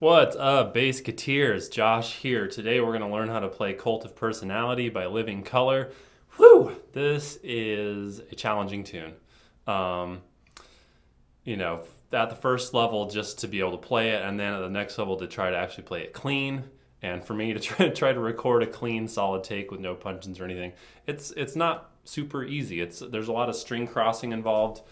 What's up, bass guitars? Josh here. Today we're going to learn how to play Cult of Personality by Living Colour. Whew! This is a challenging tune. At the first level just to be able to play it, and then at the next level to try to actually play it clean. And for me to try to record a clean, solid take with no punch-ins or anything, it's not super easy. There's a lot of string crossing involved.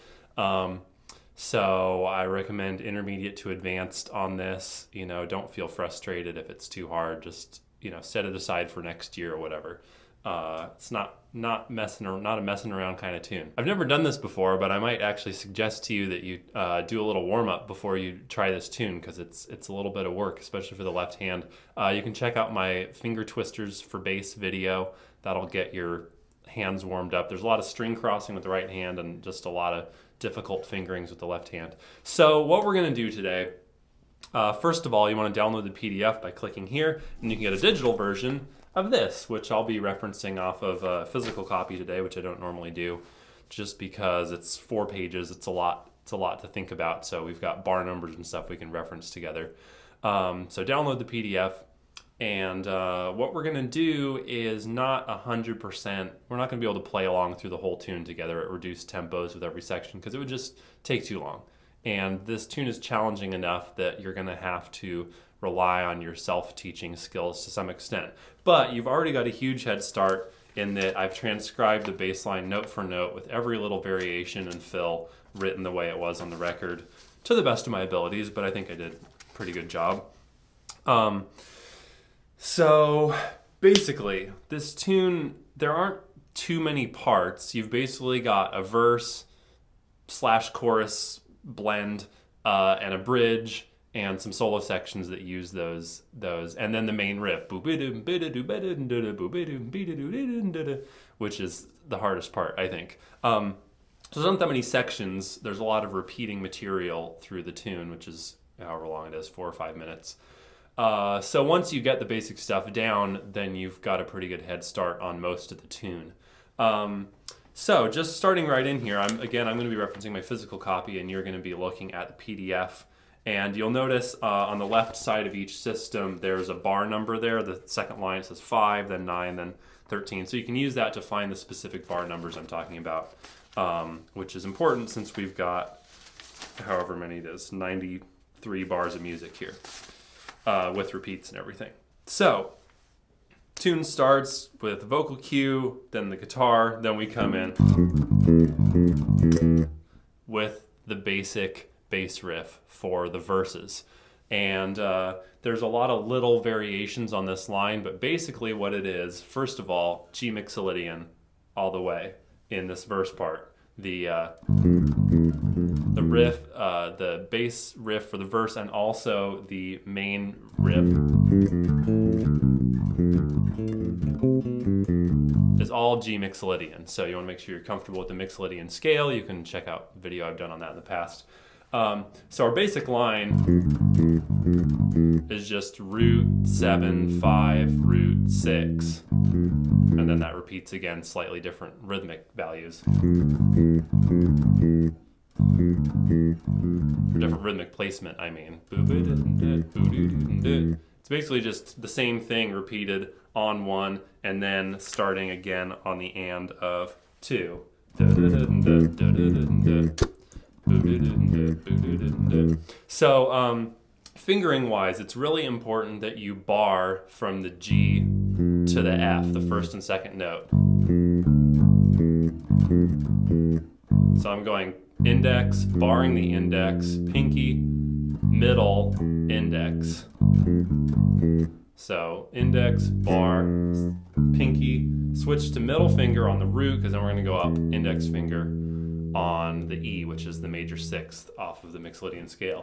So I recommend intermediate to advanced on this. Don't feel frustrated if it's too hard. Just, set it aside for next year or whatever. It's not a messing around kind of tune. I've never done this before, but I might actually suggest to you that you do a little warm up before you try this tune, because it's a little bit of work, especially for the left hand. You can check out my finger twisters for bass video. That'll get your hands warmed up. There's a lot of string crossing with the right hand and just a lot of difficult fingerings with the left hand. So what we're going to do today, first of all, you want to download the PDF by clicking here, and you can get a digital version of this, which I'll be referencing off of a physical copy today, which I don't normally do, just because it's 4 pages. It's a lot to think about. So we've got bar numbers and stuff we can reference together. So download the PDF. And what we're going to do is not 100%, we're not going to be able to play along through the whole tune together at reduced tempos with every section, because it would just take too long. And this tune is challenging enough that you're going to have to rely on your self-teaching skills to some extent. But you've already got a huge head start in that I've transcribed the bass line note for note with every little variation and fill written the way it was on the record to the best of my abilities, but I think I did a pretty good job. So basically, this tune, there aren't too many parts. You've basically got a verse / chorus blend and a bridge and some solo sections that use those, and then the main riff, which is the hardest part, I think. So there's not that many sections. There's a lot of repeating material through the tune, which is however long it is, 4 or 5 minutes. So once you get the basic stuff down, then you've got a pretty good head start on most of the tune. So just starting right in here, I'm going to be referencing my physical copy, and you're going to be looking at the PDF. And you'll notice on the left side of each system, there's a bar number there. The second line says 5, then 9, then 13. So you can use that to find the specific bar numbers I'm talking about, which is important since we've got however many it is, 93 bars of music here. With repeats and everything. So, tune starts with vocal cue, then the guitar, then we come in with the basic bass riff for the verses. And there's a lot of little variations on this line, but basically what it is, first of all, G mixolydian all the way in this verse part. The riff, the bass riff for the verse, and also the main riff is all G mixolydian. So you want to make sure you're comfortable with the mixolydian scale. You can check out a video I've done on that in the past. So our basic line is just root 7, 5, root 6. And then that repeats again, slightly different rhythmic values. Different rhythmic placement, I mean. It's basically just the same thing repeated on 1 and then starting again on the and of 2. So, fingering wise, it's really important that you bar from the G to the F, the first and second note. So I'm going index, barring the index, pinky, middle, index. So index, bar, pinky, switch to middle finger on the root, because then we're going to go up index finger on the E, which is the major 6th off of the mixolydian scale.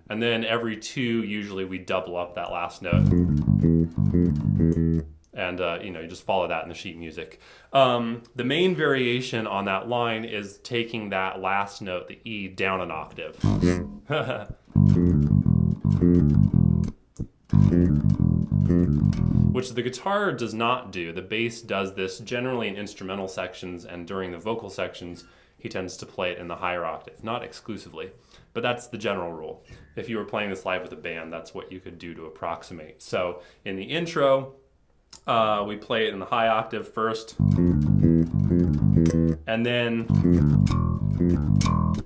And then every 2, usually we double up that last note. And, you just follow that in the sheet music. The main variation on that line is taking that last note, the E, down an octave. Which the guitar does not do. The bass does this generally in instrumental sections, and during the vocal sections, he tends to play it in the higher octave, not exclusively, but that's the general rule. If you were playing this live with a band, that's what you could do to approximate. So in the intro, we play it in the high octave first, and then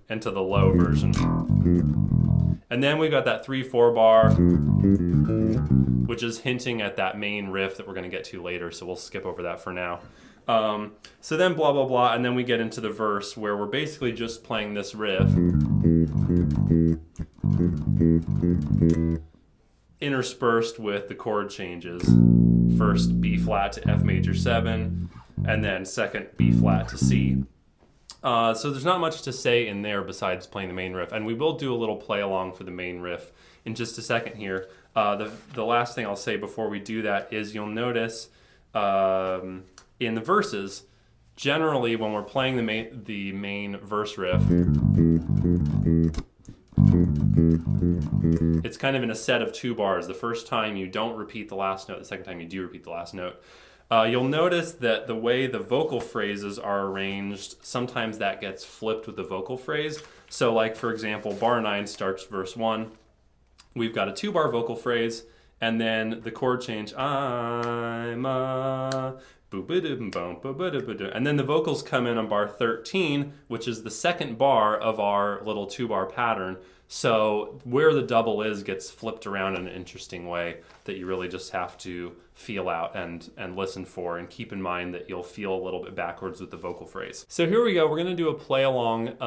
into the low version. And then we've got that 3/4 bar, which is hinting at that main riff that we're going to get to later, so we'll skip over that for now. So then blah, blah, blah, and then we get into the verse where we're basically just playing this riff, interspersed with the chord changes. First B flat to F major 7, and then second B flat to C. So there's not much to say in there besides playing the main riff, and we will do a little play along for the main riff in just a second here. The last thing I'll say before we do that is you'll notice in the verses, generally when we're playing the main verse riff, it's kind of in a set of 2 bars. The first time you don't repeat the last note, the second time you do repeat the last note. You'll notice that the way the vocal phrases are arranged, sometimes that gets flipped with the vocal phrase. So like, for example, bar 9 starts verse 1. We've got a 2-bar vocal phrase, and then the chord change, I'm a, and then the vocals come in on bar 13, which is the second bar of our little 2-bar pattern. So where the double is gets flipped around in an interesting way that you really just have to feel out and listen for, and keep in mind that you'll feel a little bit backwards with the vocal phrase. So here we go. We're going to do a play along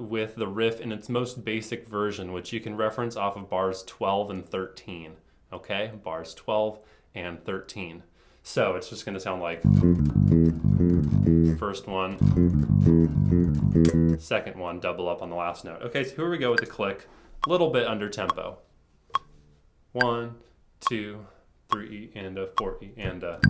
with the riff in its most basic version, which you can reference off of bars 12 and 13. Okay, bars 12 and 13. So it's just going to sound like first one, second one, double up on the last note. Okay, so here we go with the click, a little bit under tempo. 1, 2, 3, and a 4, and a.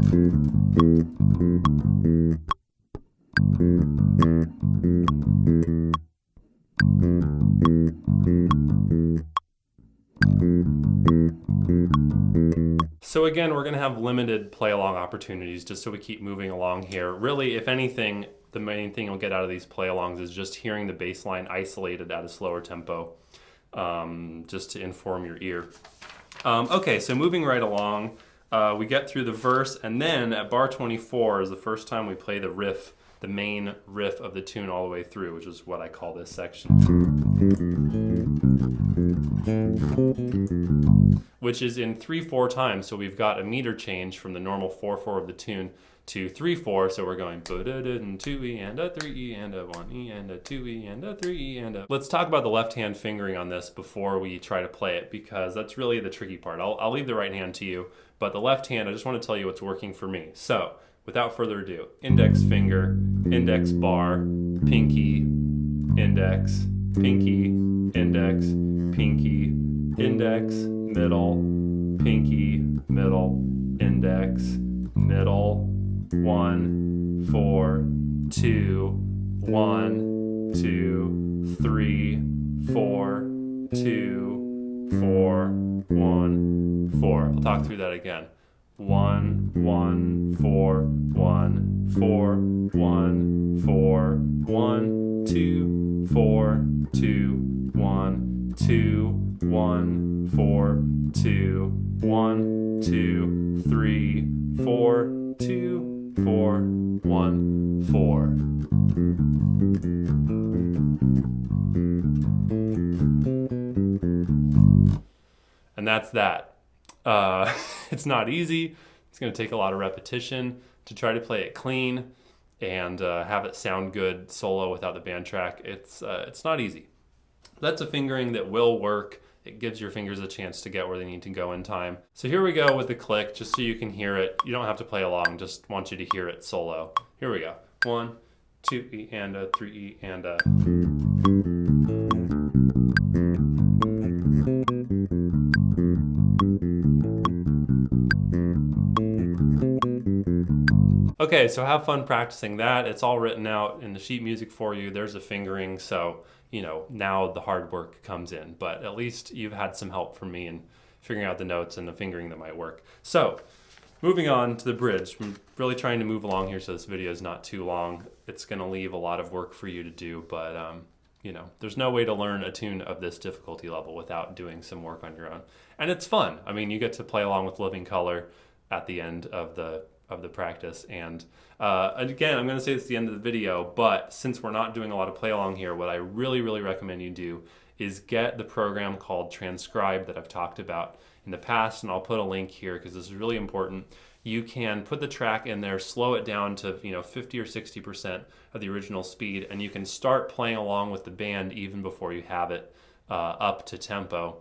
So again, we're going to have limited play along opportunities just so we keep moving along here. Really, if anything, the main thing you'll get out of these play alongs is just hearing the bass line isolated at a slower tempo, just to inform your ear. Okay, so moving right along, we get through the verse, and then at bar 24 is the first time we play the riff, the main riff of the tune all the way through, which is what I call this section, which is in 3/4 time. So we've got a meter change from the normal 4/4 of the tune to 3/4. So we're going 2E and a 3E and a 1E and a 2E and a 3E and a. Let's talk about the left hand fingering on this before we try to play it, because that's really the tricky part. I'll leave the right hand to you, but the left hand, I just want to tell you what's working for me. So without further ado, index finger, index bar, pinky, index, pinky, index, pinky, index, middle, pinky, middle, index, middle, 1, 4, 2, 1, 2, 3, 4, 2, 4, 1, 4. I'll talk through that again. 1, 1, 4, 1, 4, 1, 4, 1, 2, 4, 2, 1, 2, 1, 4, 2, 1, 2, 3, 4, 2, 4, 1, 4. And that's that. It's not easy. It's going to take a lot of repetition to try to play it clean and have it sound good solo without the band track. It's not easy. That's a fingering that will work. It gives your fingers a chance to get where they need to go in time. So here we go with the click, just so you can hear it. You don't have to play along, just want you to hear it solo. Here we go. 1, 2E and a 3E and a. Okay, so have fun practicing that. It's all written out in the sheet music for you. There's a fingering, so you know, now the hard work comes in, but at least you've had some help from me in figuring out the notes and the fingering that might work. So moving on to the bridge. I'm really trying to move along here so this video is not too long. It's going to leave a lot of work for you to do, but you know, there's no way to learn a tune of this difficulty level without doing some work on your own. And it's fun. I mean, you get to play along with living color at the end of the practice. And again, I'm going to say this at the end of the video, but since we're not doing a lot of play along here, what I really, really recommend you do is get the program called Transcribe that I've talked about in the past, and I'll put a link here because this is really important. You can put the track in there, slow it down to 50 or 60% of the original speed, and you can start playing along with the band even before you have it up to tempo,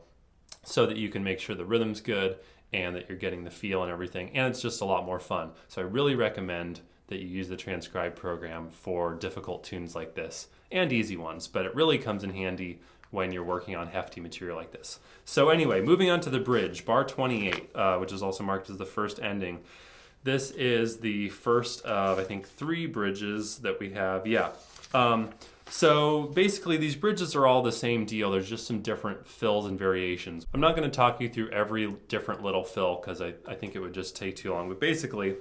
so that you can make sure the rhythm's good and that you're getting the feel and everything, and it's just a lot more fun. So I really recommend that you use the Transcribe program for difficult tunes like this, and easy ones, but it really comes in handy when you're working on hefty material like this. So anyway, moving on to the bridge, bar 28, which is also marked as the first ending. This is the first of, I think, 3 bridges that we have. Yeah. So basically these bridges are all the same deal. There's just some different fills and variations. I'm not going to talk you through every different little fill because I think it would just take too long. But basically,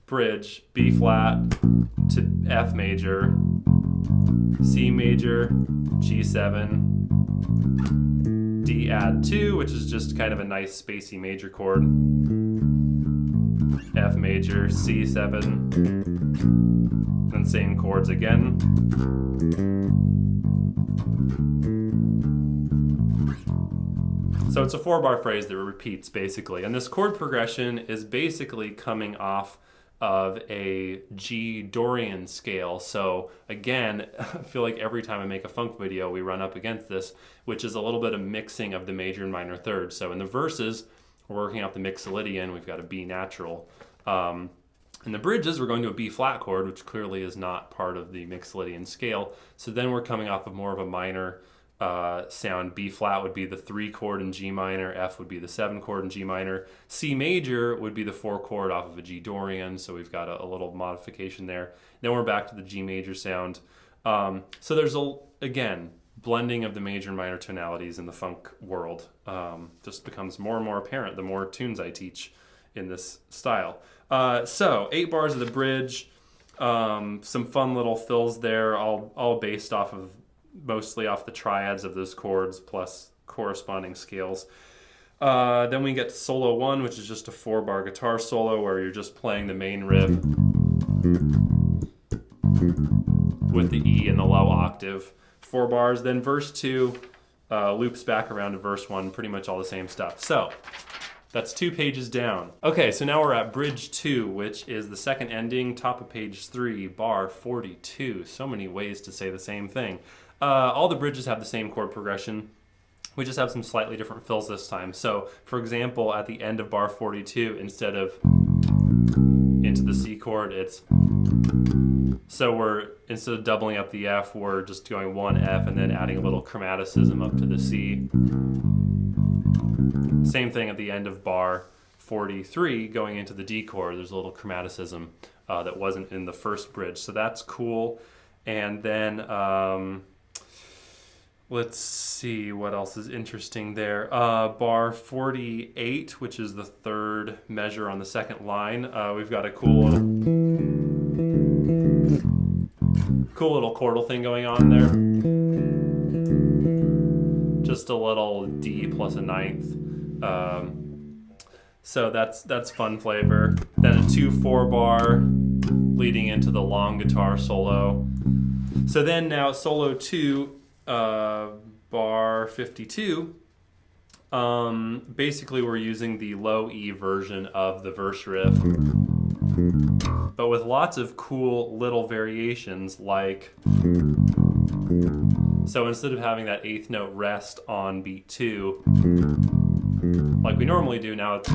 bridge, B flat to F major, C major, G7, D add 2, which is just kind of a nice spacey major chord, F major, C7, and same chords again. So it's a 4-bar phrase that repeats basically, and this chord progression is basically coming off of a G Dorian scale. So again, I feel like every time I make a funk video, we run up against this, which is a little bit of mixing of the major and minor thirds. So in the verses, we're working out the Mixolydian, we've got a B natural. In the bridges, we're going to a B flat chord, which clearly is not part of the Mixolydian scale. So then we're coming off of more of a minor sound. B flat would be the 3 chord in G minor, F would be the 7 chord in G minor, C major would be the 4 chord off of a G Dorian, so we've got a little modification there. Then we're back to the G major sound. So there's, again, blending of the major and minor tonalities in the funk world. Just becomes more and more apparent the more tunes I teach in this style. So 8 bars of the bridge, some fun little fills there, all based off of mostly off the triads of those chords plus corresponding scales. Then we get to solo 1, which is just a 4-bar guitar solo where you're just playing the main riff with the E in the low octave. 4 bars. Then verse 2 loops back around to verse 1, pretty much all the same stuff. So that's 2 pages down. Okay, so now we're at bridge 2, which is the second ending, top of page 3, bar 42. So many ways to say the same thing. All the bridges have the same chord progression. We just have some slightly different fills this time. So, for example, at the end of bar 42, instead of into the C chord, it's... So instead of doubling up the F, we're just going 1 F and then adding a little chromaticism up to the C. Same thing at the end of bar 43, going into the D chord. There's a little chromaticism that wasn't in the first bridge. So that's cool. And then... let's see what else is interesting there. Bar 48, which is the 3rd measure on the 2nd line. We've got a cool little chordal thing going on there. Just a little D plus a 9th. So that's fun flavor. Then a 2/4 bar leading into the long guitar solo. So then now solo 2. Bar 52, basically we're using the low E version of the verse riff, but with lots of cool little variations, like, so instead of having that 8th note rest on beat 2, like we normally do, now it's,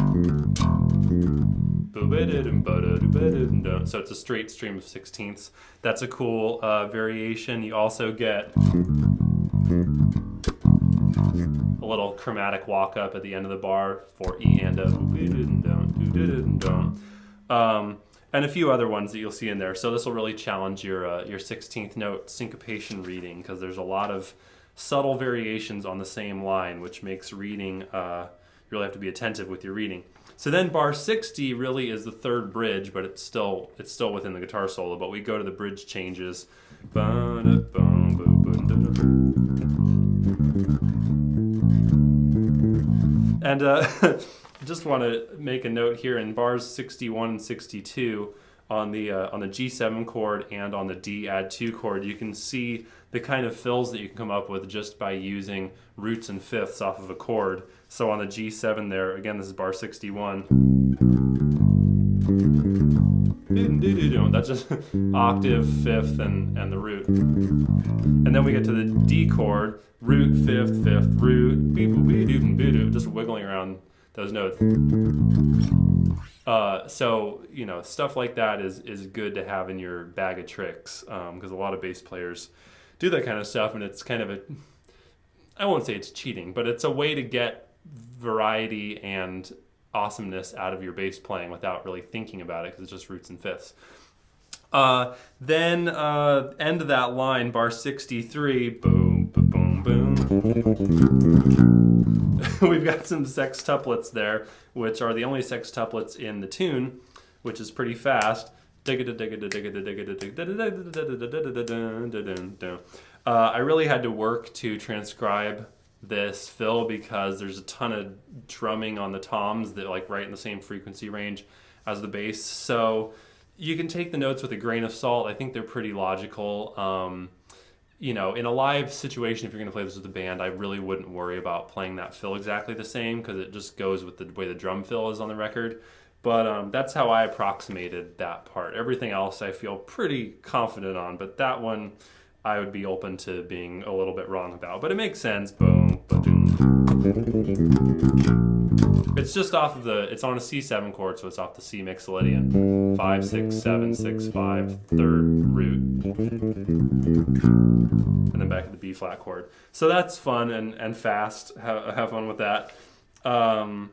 so it's a straight stream of 16ths. That's a cool variation. You also get a little chromatic walk up at the end of the bar for E and a, and a few other ones that you'll see in there. So this will really challenge your 16th note syncopation reading, because there's a lot of subtle variations on the same line, which makes reading, you really have to be attentive with your reading. So then bar 60 really is the third bridge, but it's still within the guitar solo, but we go to the bridge changes. And I just want to make a note here in bars 61 and 62 on the G7 chord and on the D add 2 chord, you can see the kind of fills that you can come up with just by using roots and fifths off of a chord. So on the G7 there, again, this is bar 61. That's just octave, fifth, and the root. And then we get to the D chord, root, fifth, fifth, root, just wiggling around those notes. So, you know, stuff like that is good to have in your bag of tricks, because a lot of bass players do that kind of stuff, and it's kind of I won't say it's cheating, but it's a way to get variety and awesomeness out of your bass playing without really thinking about it, because it's just roots and fifths. Then end of that line, bar 63, boom, boom, boom. We've got some sextuplets there, which are the only sextuplets in the tune, which is pretty fast. I really had to work to transcribe this fill because there's a ton of drumming on the toms that like right in the same frequency range as the bass. So you can take the notes with a grain of salt. I think they're pretty logical. You know, in a live situation, if you're going to play this with a band, I really wouldn't worry about playing that fill exactly the same because it just goes with the way the drum fill is on the record. But that's how I approximated that part. Everything else I feel pretty confident on, but that one I would be open to being a little bit wrong about. But it makes sense. Boom, ba-doom. It's just off of it's on a C7 chord, so it's off the C Mixolydian. 5, 6, 7, 6, 5, third root. And then back to the B flat chord. So that's fun and fast. Have fun with that. And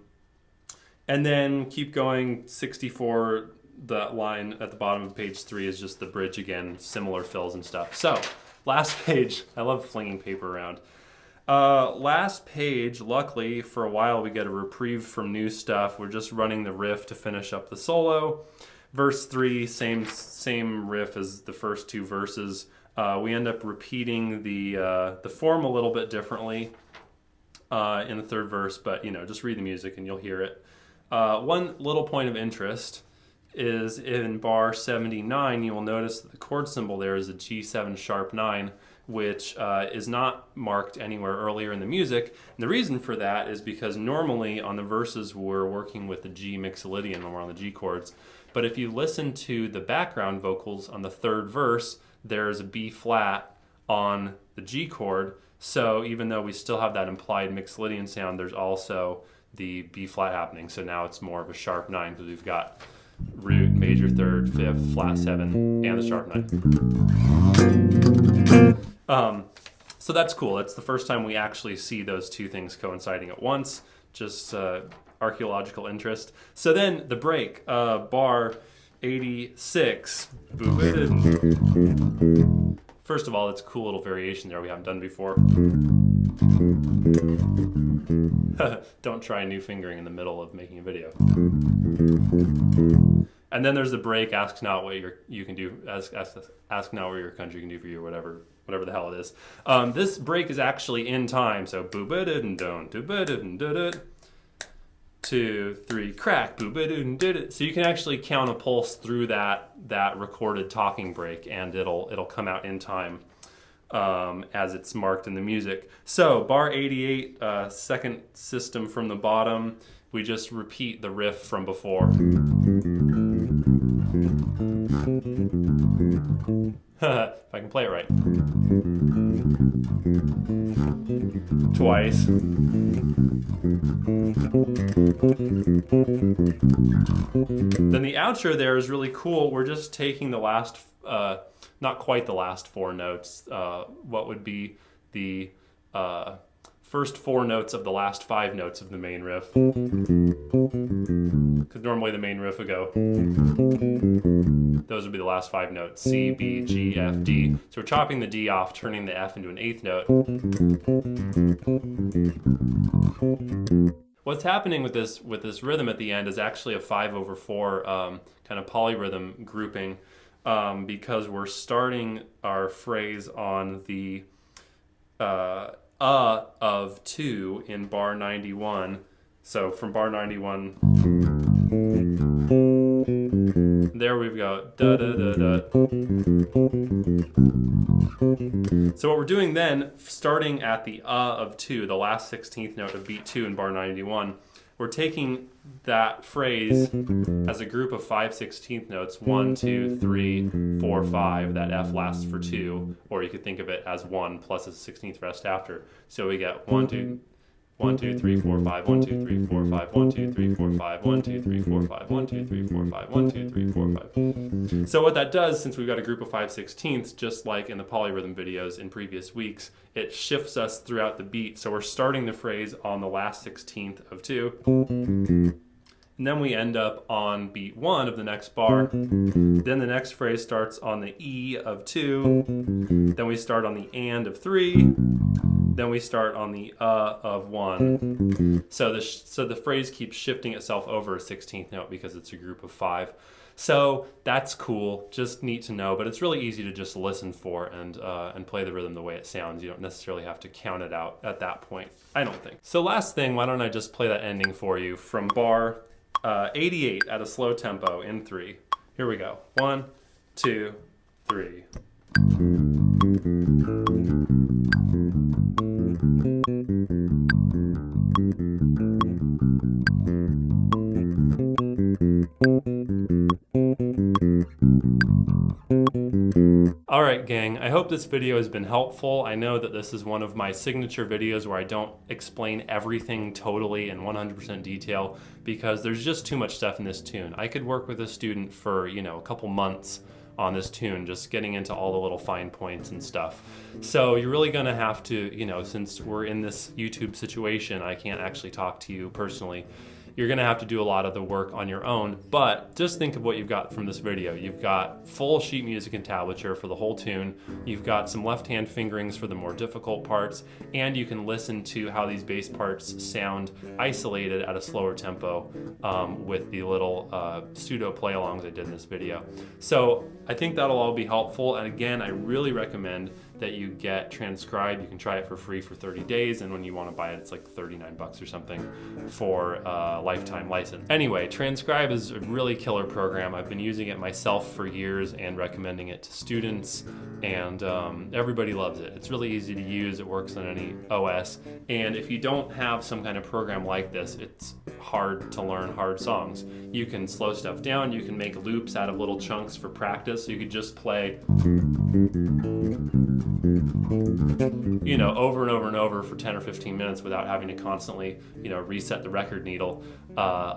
then keep going. 64, that line at the bottom of page 3 is just the bridge again, similar fills and stuff. So last page, I love flinging paper around. Last page, luckily, for a while we get a reprieve from new stuff. We're just running the riff to finish up the solo. Verse 3, same riff as the first two verses. We end up repeating the form a little bit differently in the third verse, but you know, just read the music and you'll hear it. One little point of interest is in bar 79, you will notice that the chord symbol there is a G7 sharp 9, which is not marked anywhere earlier in the music. And the reason for that is because normally on the verses we're working with the G Mixolydian when we're on the G chords. But if you listen to the background vocals on the third verse, there's a B flat on the G chord. So even though we still have that implied Mixolydian sound, there's also the B flat happening. So now it's more of a sharp 9 because we've got root, major third, fifth, flat 7, and the sharp 9. So that's cool. That's the first time we actually see those two things coinciding at once. Just archaeological interest. So then the break, bar 86. First of all, it's a cool little variation there we haven't done before. Don't try new fingering in the middle of making a video. And then there's the break, ask not what you can do, ask not what your country can do for you, or whatever the hell it is. This break is actually in time, so boo ba dun dun, do ba dun dun, 2, 3, crack, boo ba dun dun. So you can actually count a pulse through that recorded talking break, and it'll come out in time as it's marked in the music. So bar 88, second system from the bottom, we just repeat the riff from before. If I can play it right. Twice. Then the outro there is really cool. We're just taking the last, not quite the last 4 notes, what would be the first 4 notes of the last 5 notes of the main riff. Because normally the main riff would go, those would be the last 5 notes, C, B, G, F, D. So we're chopping the D off, turning the F into an 8th note. What's happening with this rhythm at the end is actually a 5/4 kind of polyrhythm grouping, because we're starting our phrase on the of 2 in bar 91. So from bar 91, there we go. Da, da, da, da. So what we're doing then, starting at the of 2, the last 16th note of beat 2 in bar 91, we're taking that phrase as a group of 5/16 notes, 1, 2, 3, 4, 5. That F lasts for 2, or you could think of it as 1 plus a 16th rest after. So we get 1, 2, 1, 2, 3, 4, 5, 1, 2, 3, 4, 5, 1, 2, 3, 4, 5, 1, 2, 3, 4, 5, 1, 2, 3, 4, 5, 1, 2, 3, 4, 5. So what that does, since we've got a group of 5/16ths, just like in the polyrhythm videos in previous weeks, it shifts us throughout the beat. So we're starting the phrase on the last 16th of 2. And then we end up on beat 1 of the next bar. Then the next phrase starts on the E of 2. Then we start on the and of 3. Then we start on the of 1. So the phrase keeps shifting itself over a 16th note because it's a group of 5. So that's cool, just neat to know, but it's really easy to just listen for and play the rhythm the way it sounds. You don't necessarily have to count it out at that point, I don't think. So last thing, why don't I just play that ending for you from bar 88 at a slow tempo in 3. Here we go. 1, 2, 3. Alright gang, I hope this video has been helpful. I know that this is one of my signature videos where I don't explain everything totally in 100% detail because there's just too much stuff in this tune. I could work with a student for, a couple months on this tune, just getting into all the little fine points and stuff. So you're really gonna have to, since we're in this YouTube situation, I can't actually talk to you personally. You're gonna have to do a lot of the work on your own, but just think of what you've got from this video. You've got full sheet music and tablature for the whole tune. You've got some left-hand fingerings for the more difficult parts, and you can listen to how these bass parts sound isolated at a slower tempo with the little pseudo play-alongs I did in this video. So I think that'll all be helpful, and again, I really recommend that you get Transcribe. You can try it for free for 30 days, and when you want to buy it, it's like 39 bucks or something for a lifetime license. Anyway, Transcribe is a really killer program. I've been using it myself for years and recommending it to students, and everybody loves it. It's really easy to use. It works on any OS, and if you don't have some kind of program like this, it's hard to learn hard songs. You can slow stuff down. You can make loops out of little chunks for practice. You could just play over and over and over for 10 or 15 minutes without having to constantly, reset the record needle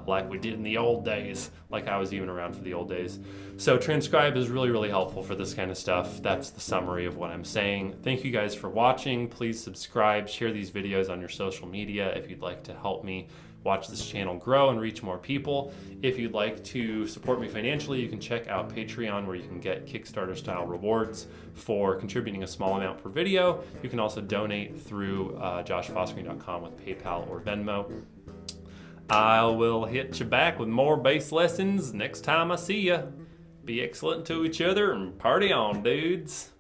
like we did in the old days, like I was even around for the old days. So Transcribe is really, really helpful for this kind of stuff. That's the summary of what I'm saying. Thank you guys for watching. Please subscribe, share these videos on your social media if you'd like to help me watch this channel grow and reach more people. If you'd like to support me financially, you can check out Patreon, where you can get Kickstarter style rewards for contributing a small amount per video. You can also donate through joshfossgreen.com with PayPal or Venmo. I will hit you back with more bass lessons next time I see ya. Be excellent to each other and party on, dudes.